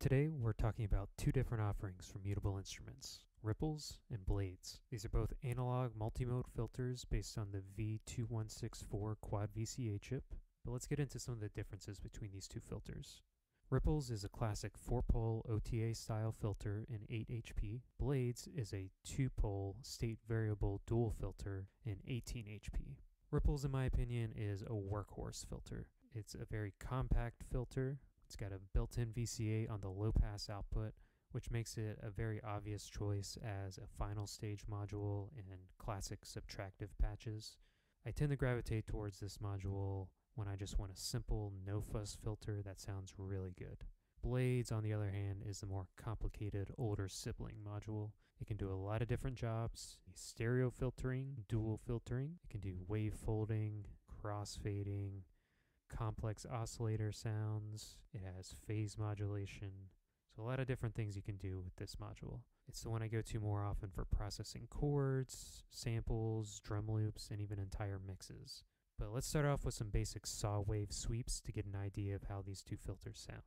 Today we're talking about two different offerings from Mutable Instruments, ripples and blades. These are both analog multimode filters based on the V2164 quad VCA chip, but let's get into some of the differences between these two filters. Ripples is a classic 4-pole OTA style filter in 8 HP. Blades is a 2-pole state variable dual filter in 18 HP. Ripples, in my opinion, is a workhorse filter. It's a very compact filter. It's got a built-in VCA on the low-pass output, which makes it a very obvious choice as a final stage module in classic subtractive patches. I tend to gravitate towards this module when I just want a simple, no-fuss filter that sounds really good. Blades, on the other hand, is the more complicated, older sibling module. It can do a lot of different jobs: stereo filtering, dual filtering. It can do wave folding, crossfading, complex oscillator sounds. It has phase modulation. So a lot of different things you can do with this module. It's the one I go to more often for processing chords, samples, drum loops, and even entire mixes. But let's start off with some basic saw wave sweeps to get an idea of how these two filters sound.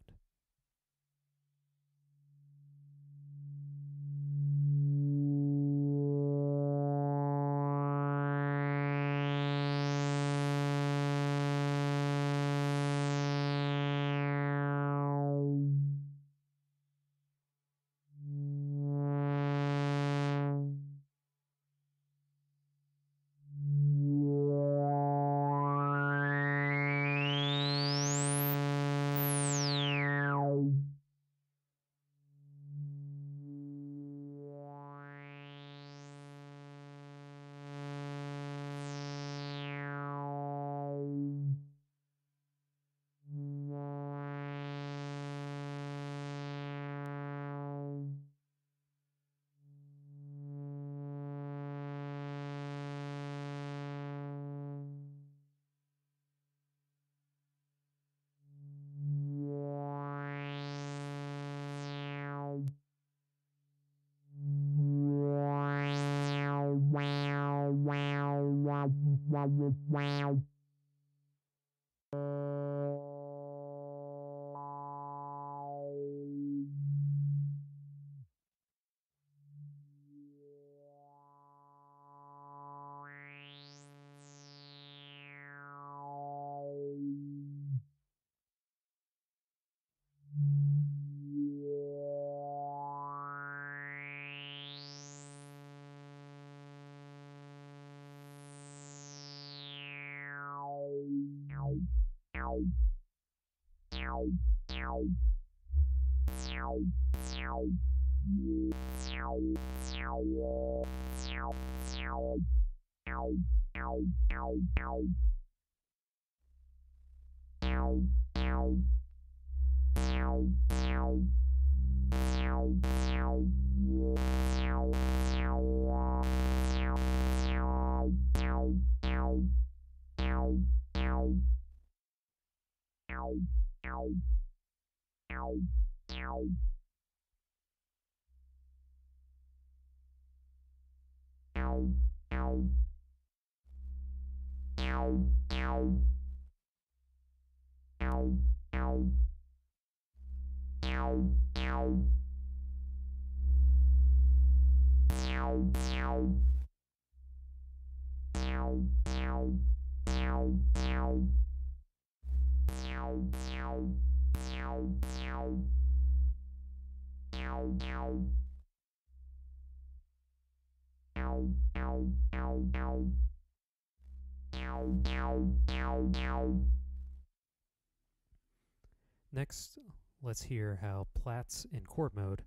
Next, let's hear how Platts in chord mode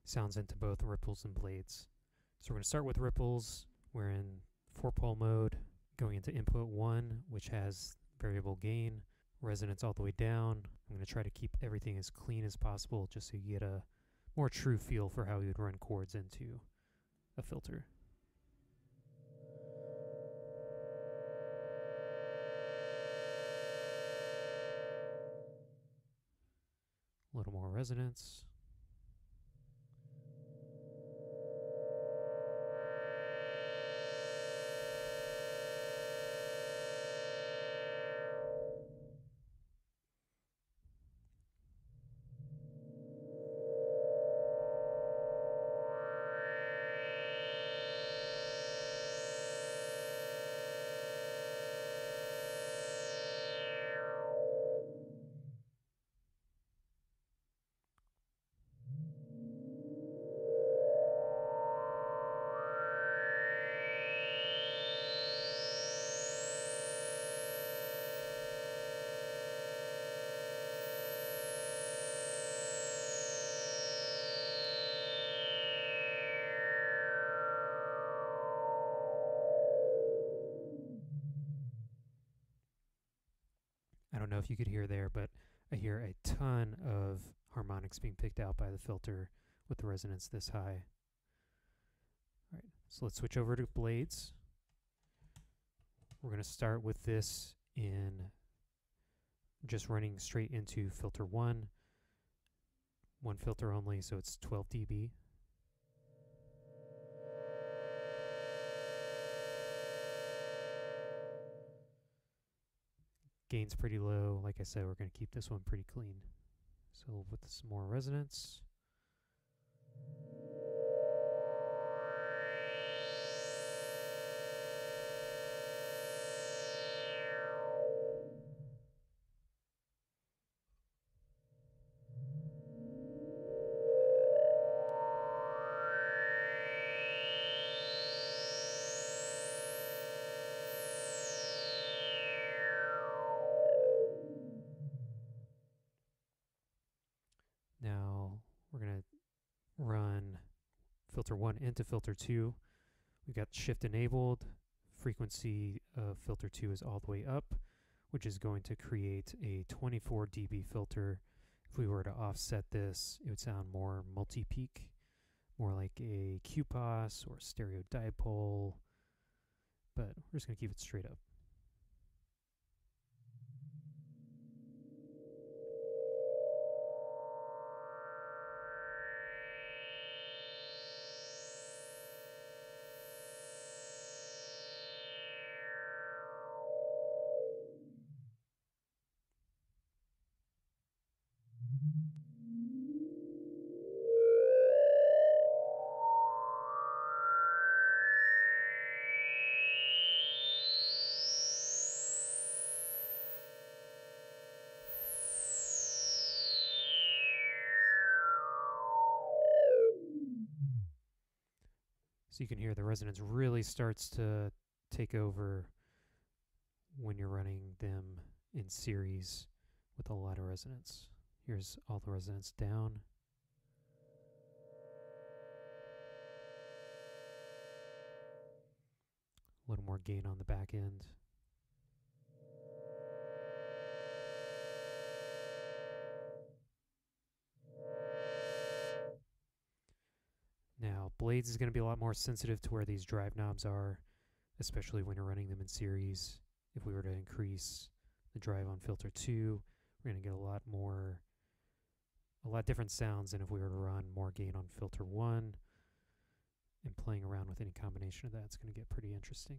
sounds into both ripples and blades. So we're going to start with ripples. We're in 4-pole mode, going into input 1, which has variable gain, resonance all the way down. I'm going to try to keep everything as clean as possible just so you get a more true feel for how you would run chords into a filter. A little more resonance. know if you could hear there, but I hear a ton of harmonics being picked out by the filter with the resonance this high. All right, so let's switch over to blades. We're going to start with this in just running straight into filter 1. One filter only, so it's 12 dB. Gain's pretty low. Like I said, we're going to keep this one pretty clean. So with some more resonance. Now we're going to run filter 1 into filter 2. We've got shift enabled. Frequency of filter 2 is all the way up, which is going to create a 24 dB filter. If we were to offset this, it would sound more multi-peak, more like a QPOS or stereo dipole, but we're just going to keep it straight up. So you can hear the resonance really starts to take over when you're running them in series with a lot of resonance. Here's all the resonance down. A little more gain on the back end. Now, blades is going to be a lot more sensitive to where these drive knobs are, especially when you're running them in series. If we were to increase the drive on filter 2, we're going to get a lot different sounds than if we were to run more gain on filter 1. And playing around with any combination of that, it's going to get pretty interesting.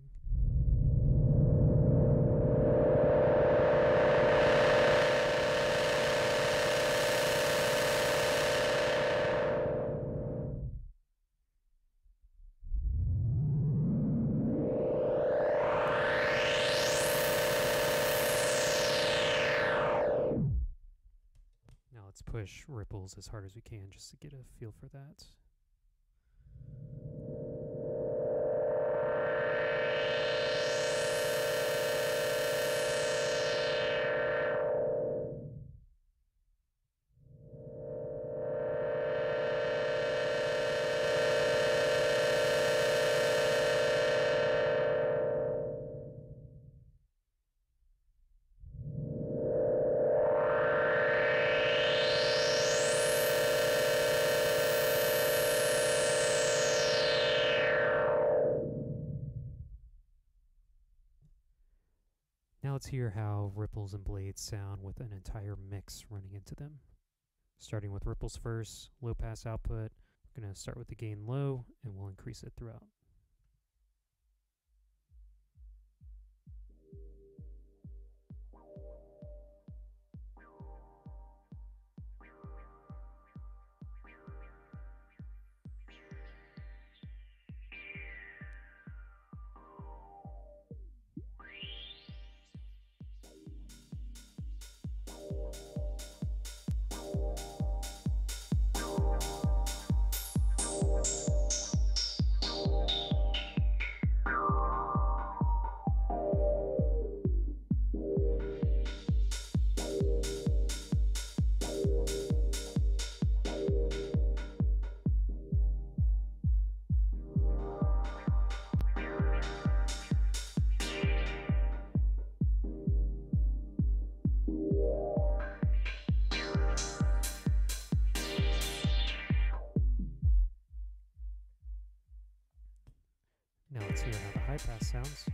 Now let's push ripples as hard as we can just to get a feel for that. Now let's hear how ripples and blades sound with an entire mix running into them. Starting with ripples first, low pass output. We're going to start with the gain low and we'll increase it throughout. Let's hear how the high pass sounds.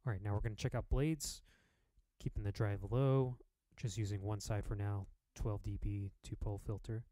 Alright, now we're going to check out blades, keeping the drive low, just using one side for now, 12 dB 2-pole filter.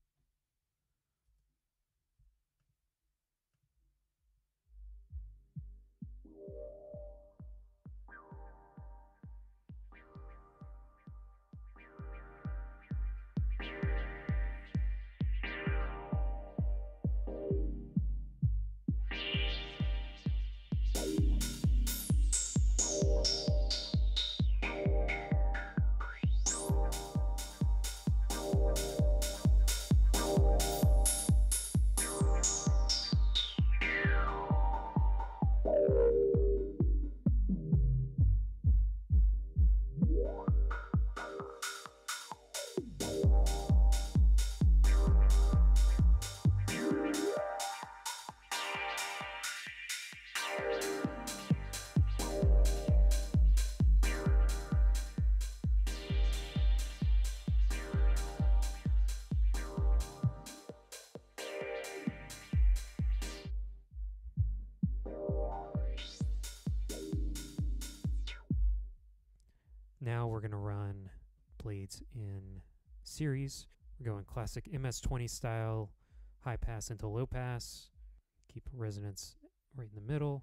Now we're going to run blades in series. We're going classic MS-20 style, high pass into low pass. Keep resonance right in the middle.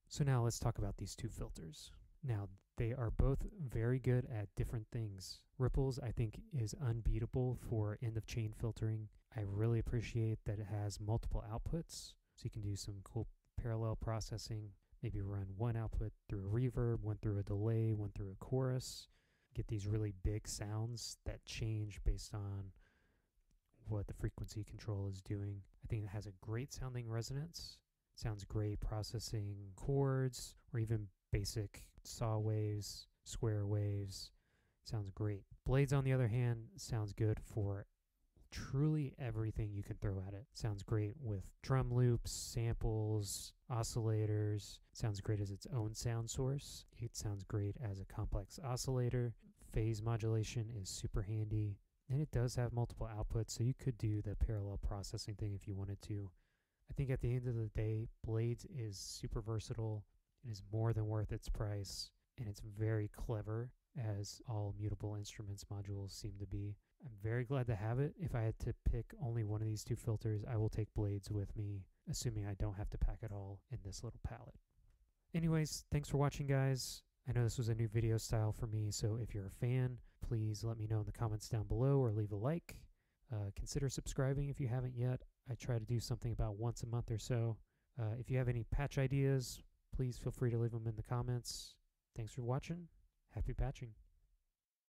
So now let's talk about these two filters. Now, they are both very good at different things. Ripples, I think, is unbeatable for end-of-chain filtering. I really appreciate that it has multiple outputs, so you can do some cool parallel processing. Maybe run one output through a reverb, one through a delay, one through a chorus. Get these really big sounds that change based on what the frequency control is doing. I think it has a great sounding resonance. Sounds great processing chords or even basic saw waves, square waves. Sounds great. Blades, on the other hand, sounds good for truly everything you can throw at it. Sounds great with drum loops, samples, oscillators. Sounds great as its own sound source. It sounds great as a complex oscillator. Phase modulation is super handy. And it does have multiple outputs, so you could do the parallel processing thing if you wanted to. I think at the end of the day, Blades is super versatile. It is more than worth its price, and it's very clever, as all Mutable Instruments modules seem to be. I'm very glad to have it. If I had to pick only one of these two filters, I will take Blades with me, assuming I don't have to pack it all in this little palette. Anyways, thanks for watching, guys. I know this was a new video style for me, so if you're a fan, please let me know in the comments down below or leave a like. Consider subscribing if you haven't yet. I try to do something about once a month or so. If you have any patch ideas, please feel free to leave them in the comments. Thanks for watching. Happy patching.